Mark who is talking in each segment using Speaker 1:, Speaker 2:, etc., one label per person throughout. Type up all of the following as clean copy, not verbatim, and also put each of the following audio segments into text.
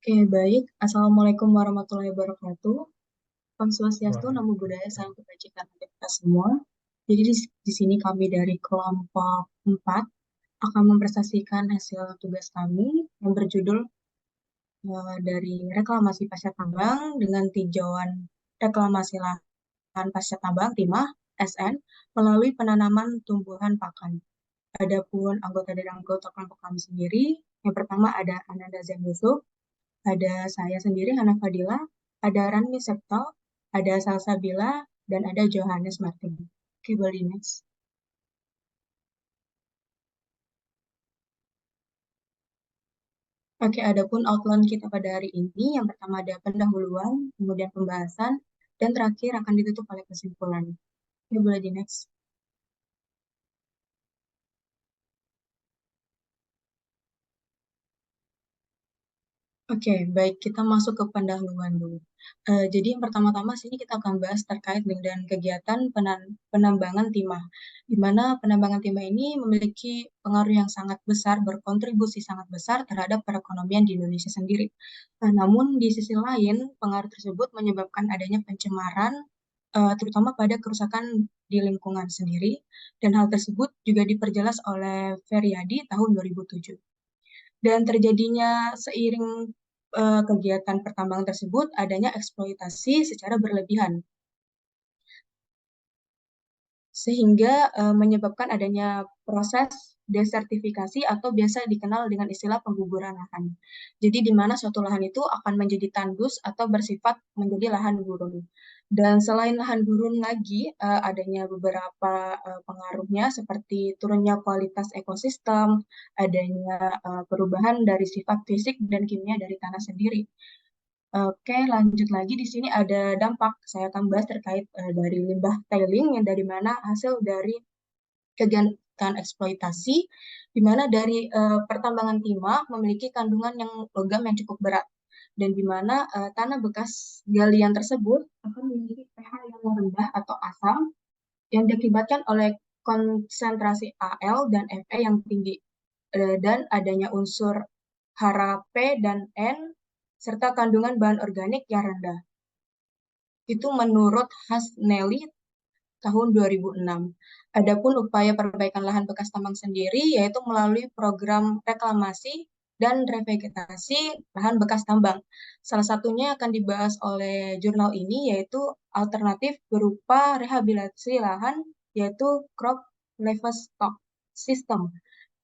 Speaker 1: Oke, baik. Assalamualaikum warahmatullahi wabarakatuh. Om Swastiastu,
Speaker 2: Wah,
Speaker 1: Namo Buddhaya, Salam Kebajikan untuk kita semua. Jadi di sini kami dari kelompok 4 akan mempresentasikan hasil tugas kami yang berjudul dari reklamasi pasca tambang dengan tinjauan reklamasi lahan pasca tambang timah SN melalui penanaman tumbuhan pakan. Adapun anggota dari anggota kelompok kami sendiri, yang pertama ada Ananda Zain Yusuf, ada saya sendiri, Hana Fadila, ada Ranmi Septo, ada Salsabila, dan ada Johannes Martin. Oke, boleh next. Oke, adapun outline kita pada hari ini, yang pertama ada pendahuluan, kemudian pembahasan, dan terakhir akan ditutup oleh kesimpulan. Oke, boleh di next. Oke, baik. Kita masuk ke pendahuluan dulu. Jadi yang pertama-tama sini kita akan bahas terkait dengan kegiatan penambangan timah, di mana penambangan timah ini memiliki pengaruh yang sangat besar, berkontribusi sangat besar terhadap perekonomian di Indonesia sendiri. Namun di sisi lain, pengaruh tersebut menyebabkan adanya pencemaran, terutama pada kerusakan di lingkungan sendiri, dan hal tersebut juga diperjelas oleh Feryadi tahun 2007. Dan terjadinya seiring kegiatan pertambangan tersebut adanya eksploitasi secara berlebihan sehingga menyebabkan adanya proses desertifikasi atau biasa dikenal dengan istilah pengguguran lahan. Jadi di mana suatu lahan itu akan menjadi tandus atau bersifat menjadi lahan gurun. Dan selain lahan gurun lagi, adanya beberapa pengaruhnya seperti turunnya kualitas ekosistem, adanya perubahan dari sifat fisik dan kimia dari tanah sendiri. Oke, lanjut lagi di sini ada dampak. Saya akan bahas terkait dari limbah tailing yang dari mana hasil dari kegiatan eksploitasi, di mana dari pertambangan timah memiliki kandungan yang logam yang cukup berat, dan di mana tanah bekas galian tersebut akan memiliki pH yang rendah atau asam yang diakibatkan oleh konsentrasi Al dan Fe yang tinggi, dan adanya unsur hara P dan N serta kandungan bahan organik yang rendah. Itu menurut Hasnelli tahun 2006. Adapun upaya perbaikan lahan bekas tambang sendiri yaitu melalui program reklamasi dan revegetasi lahan bekas tambang. Salah satunya akan dibahas oleh jurnal ini yaitu alternatif berupa rehabilitasi lahan yaitu crop livestock system,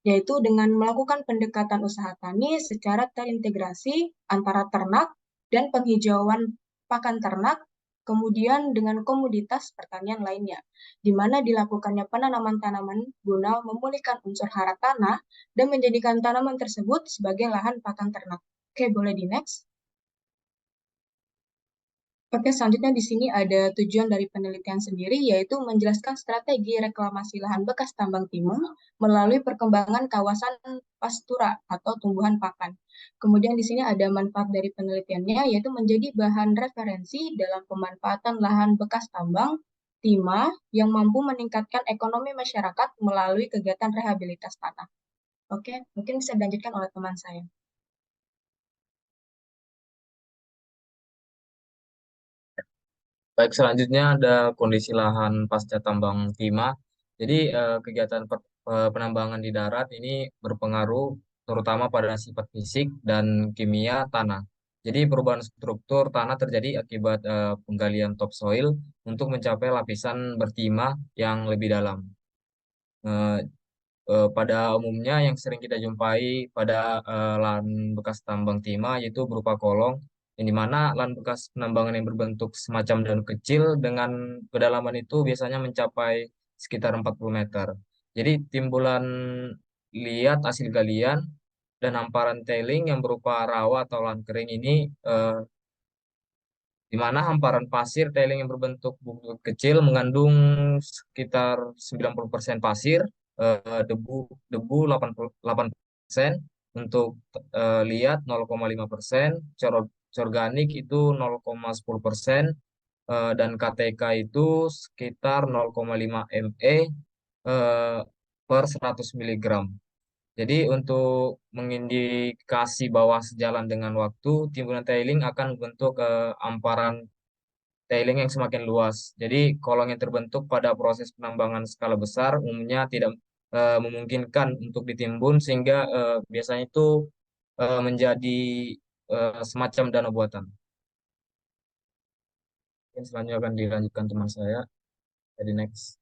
Speaker 1: yaitu dengan melakukan pendekatan usaha tani secara terintegrasi antara ternak dan penghijauan pakan ternak, kemudian dengan komoditas pertanian lainnya, di mana dilakukannya penanaman tanaman guna memulihkan unsur hara tanah dan menjadikan tanaman tersebut sebagai lahan pakan ternak. Oke, boleh di next. Oke, selanjutnya di sini ada tujuan dari penelitian sendiri, yaitu menjelaskan strategi reklamasi lahan bekas tambang timah melalui perkembangan kawasan pastura atau tumbuhan pakan. Kemudian di sini ada manfaat dari penelitiannya, yaitu menjadi bahan referensi dalam pemanfaatan lahan bekas tambang timah yang mampu meningkatkan ekonomi masyarakat melalui kegiatan rehabilitas tanah. Oke, mungkin bisa dilanjutkan oleh teman saya.
Speaker 2: baik, selanjutnya ada kondisi lahan pasca tambang timah. Jadi kegiatan penambangan di darat ini berpengaruh terutama pada sifat fisik dan kimia tanah. Jadi perubahan struktur tanah terjadi akibat penggalian topsoil untuk mencapai lapisan bertimah yang lebih dalam. Eh, Pada umumnya yang sering kita jumpai pada lahan bekas tambang timah yaitu berupa kolong, yang di mana lahan bekas penambangan yang berbentuk semacam daun kecil dengan kedalaman itu biasanya mencapai sekitar 40 meter. Jadi timbulan liat hasil galian dan hamparan tailing yang berupa rawa atau lahan kering ini, eh, di mana hamparan pasir tailing yang berbentuk bukit kecil mengandung sekitar 90% pasir, debu debu 88%, untuk liat 0,5%, organik itu 0,10%, dan KTK itu sekitar 0,5 ME eh, per 100 miligram. Jadi untuk mengindikasi bahwa sejalan dengan waktu, timbunan tiling akan membentuk amparan tiling yang semakin luas. Jadi kolong yang terbentuk pada proses penambangan skala besar umumnya tidak memungkinkan untuk ditimbun sehingga biasanya itu menjadi semacam danau buatan. Mungkin selanjutnya akan dilanjutkan teman saya. Jadi next.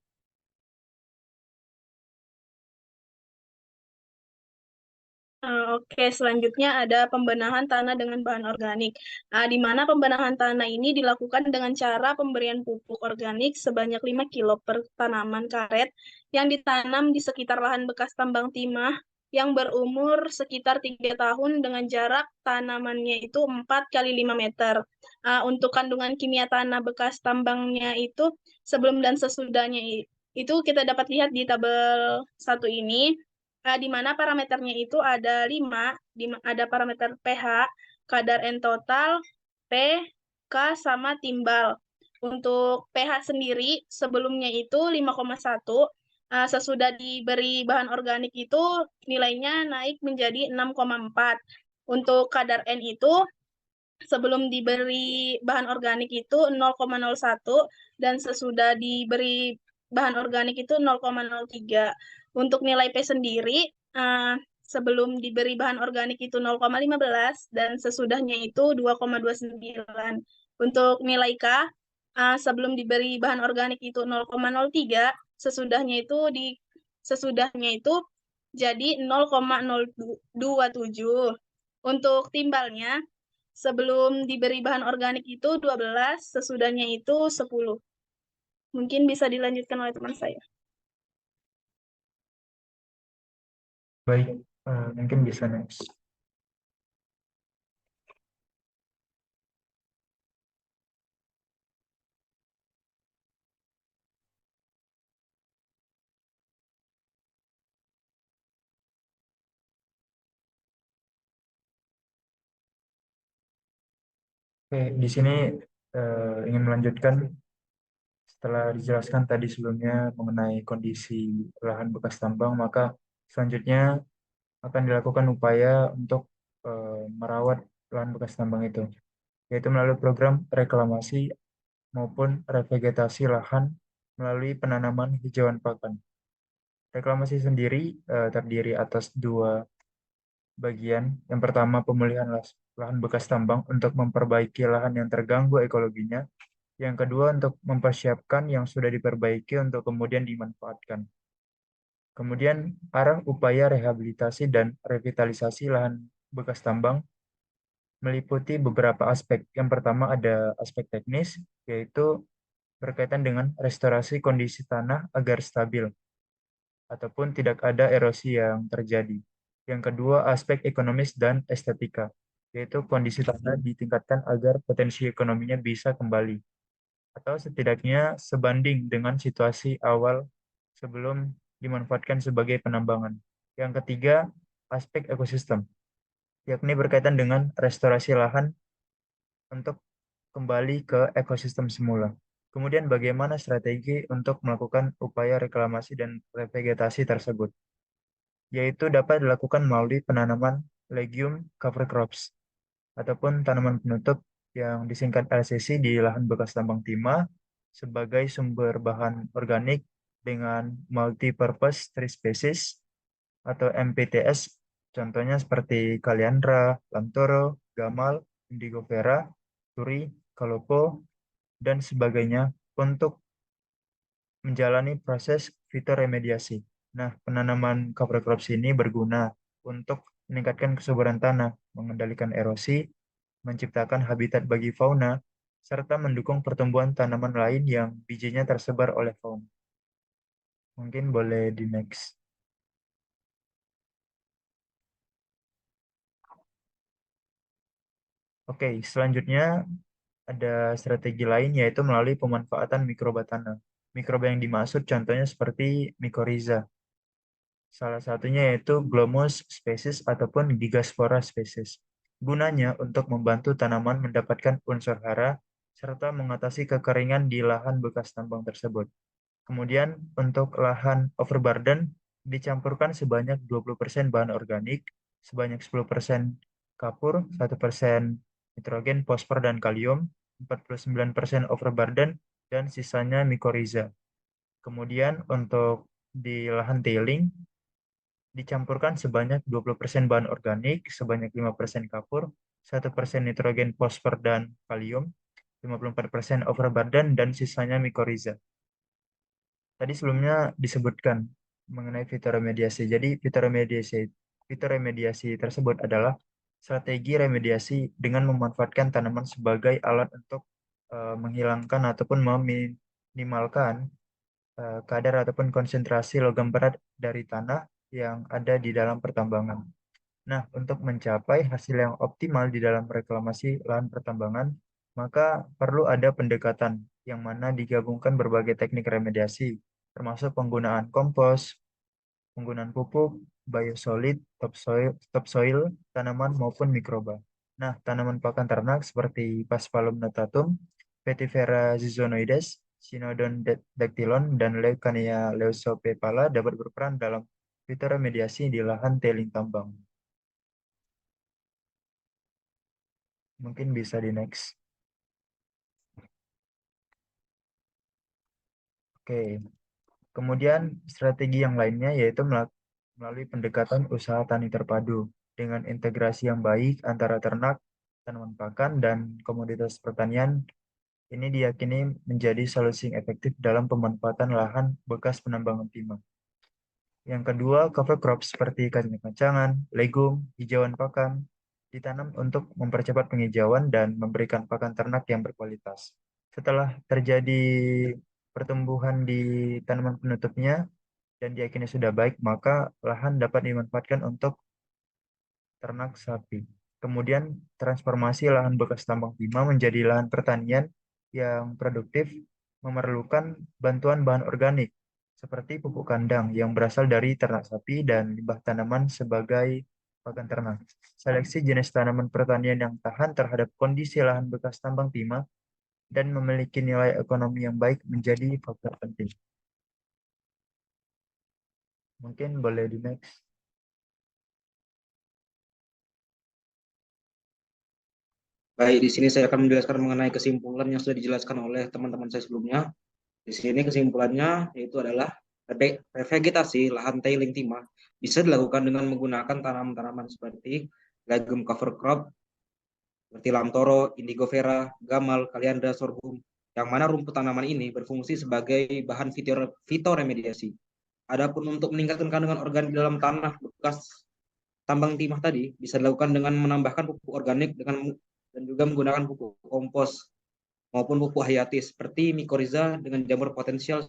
Speaker 3: Oke, selanjutnya ada pembenahan tanah dengan bahan organik. Di mana pembenahan tanah ini dilakukan dengan cara pemberian pupuk organik sebanyak 5 kilo per tanaman karet yang ditanam di sekitar lahan bekas tambang timah yang berumur sekitar 3 tahun dengan jarak tanamannya itu 4 kali 5 meter. Untuk kandungan kimia tanah bekas tambangnya itu sebelum dan sesudahnya itu kita dapat lihat di tabel 1 ini di mana parameternya itu ada 5, ada parameter pH, kadar N total, P, K, sama timbal. Untuk pH sendiri sebelumnya itu 5,1, sesudah diberi bahan organik itu nilainya naik menjadi 6,4. Untuk kadar N itu sebelum diberi bahan organik itu 0,01 dan sesudah diberi bahan organik itu 0,03. Untuk nilai P sendiri sebelum diberi bahan organik itu 0,15 dan sesudahnya itu 2,29. Untuk nilai K sebelum diberi bahan organik itu 0,03, sesudahnya itu jadi 0,027. Untuk timbalnya sebelum diberi bahan organik itu 12, sesudahnya itu 10. Mungkin bisa dilanjutkan oleh teman saya.
Speaker 4: Baik, mungkin bisa next. Oke, di sini ingin melanjutkan setelah dijelaskan tadi sebelumnya mengenai kondisi lahan bekas tambang, maka selanjutnya akan dilakukan upaya untuk merawat lahan bekas tambang itu, yaitu melalui program reklamasi maupun revegetasi lahan melalui penanaman hijauan pakan. Reklamasi sendiri terdiri atas dua bagian. Yang pertama, pemulihan lahan bekas tambang untuk memperbaiki lahan yang terganggu ekologinya. Yang kedua, untuk mempersiapkan yang sudah diperbaiki untuk kemudian dimanfaatkan. Kemudian, arah upaya rehabilitasi dan revitalisasi lahan bekas tambang meliputi beberapa aspek. Yang pertama ada aspek teknis, yaitu berkaitan dengan restorasi kondisi tanah agar stabil ataupun tidak ada erosi yang terjadi. Yang kedua, aspek ekonomis dan estetika, yaitu kondisi tanah ditingkatkan agar potensi ekonominya bisa kembali, atau setidaknya sebanding dengan situasi awal sebelum dimanfaatkan sebagai penambangan. Yang ketiga, aspek ekosistem, yakni berkaitan dengan restorasi lahan untuk kembali ke ekosistem semula. Kemudian bagaimana strategi untuk melakukan upaya reklamasi dan revegetasi tersebut, yaitu dapat dilakukan melalui penanaman legume cover crops ataupun tanaman penutup yang disingkat LCC di lahan bekas tambang timah sebagai sumber bahan organik dengan multi-purpose tree species atau MPTS, contohnya seperti Kaliandra, Lantoro, Gamal, Indigo Vera, Turi, Kalopo, dan sebagainya untuk menjalani proses fitoremediasi. Nah, penanaman cover crops ini berguna untuk meningkatkan kesuburan tanah, mengendalikan erosi, menciptakan habitat bagi fauna, serta mendukung pertumbuhan tanaman lain yang bijinya tersebar oleh fauna. Mungkin boleh di next. Oke, selanjutnya ada strategi lain yaitu melalui pemanfaatan mikroba tanah. Mikroba yang dimaksud contohnya seperti mycorrhiza. Salah satunya yaitu Glomus species ataupun Gigaspora species. Gunanya untuk membantu tanaman mendapatkan unsur hara serta mengatasi kekeringan di lahan bekas tambang tersebut. Kemudian untuk lahan overburden, dicampurkan sebanyak 20% bahan organik, sebanyak 10% kapur, 1% nitrogen, fosfor, dan kalium, 49% overburden, dan sisanya mikoriza. Kemudian untuk di lahan tailing, dicampurkan sebanyak 20% bahan organik, sebanyak 5% kapur, 1% nitrogen, fosfor, dan kalium, 54% overburden, dan sisanya mikoriza. Tadi sebelumnya disebutkan mengenai fitoremediasi. Jadi fitoremediasi tersebut adalah strategi remediasi dengan memanfaatkan tanaman sebagai alat untuk menghilangkan ataupun meminimalkan kadar ataupun konsentrasi logam berat dari tanah yang ada di dalam pertambangan. Nah, untuk mencapai hasil yang optimal di dalam reklamasi lahan pertambangan, maka perlu ada pendekatan yang mana digabungkan berbagai teknik remediasi, termasuk penggunaan kompos, penggunaan pupuk, biosolid, topsoil, tanaman maupun mikroba. Nah, tanaman pakan ternak seperti Paspalum notatum, Vetiver zizonides, Cynodon dactylon, dan Leucaena leucopepala dapat berperan dalam fitoremediasi di lahan tailing tambang. Mungkin bisa di next. Oke. Kemudian strategi yang lainnya yaitu melalui pendekatan usaha tani terpadu dengan integrasi yang baik antara ternak, tanaman pakan, dan komoditas pertanian. Ini diyakini menjadi solusi yang efektif dalam pemanfaatan lahan bekas penambangan timah. Yang kedua, cover crops seperti kacang-kacangan, legum, hijauan pakan ditanam untuk mempercepat penghijauan dan memberikan pakan ternak yang berkualitas. Setelah terjadi pertumbuhan di tanaman penutupnya dan diyakini sudah baik, maka lahan dapat dimanfaatkan untuk ternak sapi. Kemudian transformasi lahan bekas tambang timah menjadi lahan pertanian yang produktif memerlukan bantuan bahan organik seperti pupuk kandang yang berasal dari ternak sapi dan limbah tanaman sebagai pakan ternak. Seleksi jenis tanaman pertanian yang tahan terhadap kondisi lahan bekas tambang timah dan memiliki nilai ekonomi yang baik menjadi faktor penting. Mungkin boleh di next.
Speaker 5: Baik, di sini saya akan menjelaskan mengenai kesimpulan yang sudah dijelaskan oleh teman-teman saya sebelumnya. Di sini kesimpulannya yaitu adalah revegetasi lahan tailing timah bisa dilakukan dengan menggunakan tanaman-tanaman seperti legum cover crop, seperti lamtoro, indigo vera, gamal, kaliandra, sorghum, yang mana rumput tanaman ini berfungsi sebagai bahan fitoremediasi. Adapun untuk meningkatkan kandungan organik dalam tanah bekas tambang timah tadi bisa dilakukan dengan menambahkan pupuk organik dan juga menggunakan pupuk kompos maupun pupuk hayati seperti mikoriza dengan jamur potensial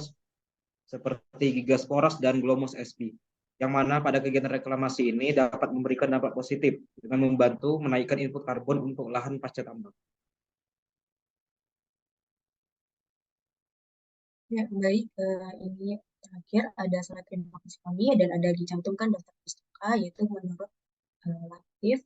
Speaker 5: seperti Gigasporas dan Glomus sp, yang mana pada kegiatan reklamasi ini dapat memberikan dampak positif dengan membantu menaikkan input karbon untuk lahan pasca tambang.
Speaker 1: Ya, baik. Ini terakhir ada slide terima kasih kami dan ada dicantumkan daftar pustaka yaitu menurut Latif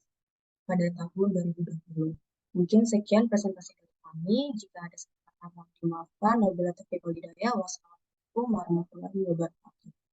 Speaker 1: pada tahun 2020. Mungkin sekian presentasi dari kami. Jika ada kesalahan mohon dimaafkan. Wabillahi taufiq wal hidayah. Wassalamualaikum warahmatullahi wabarakatuh.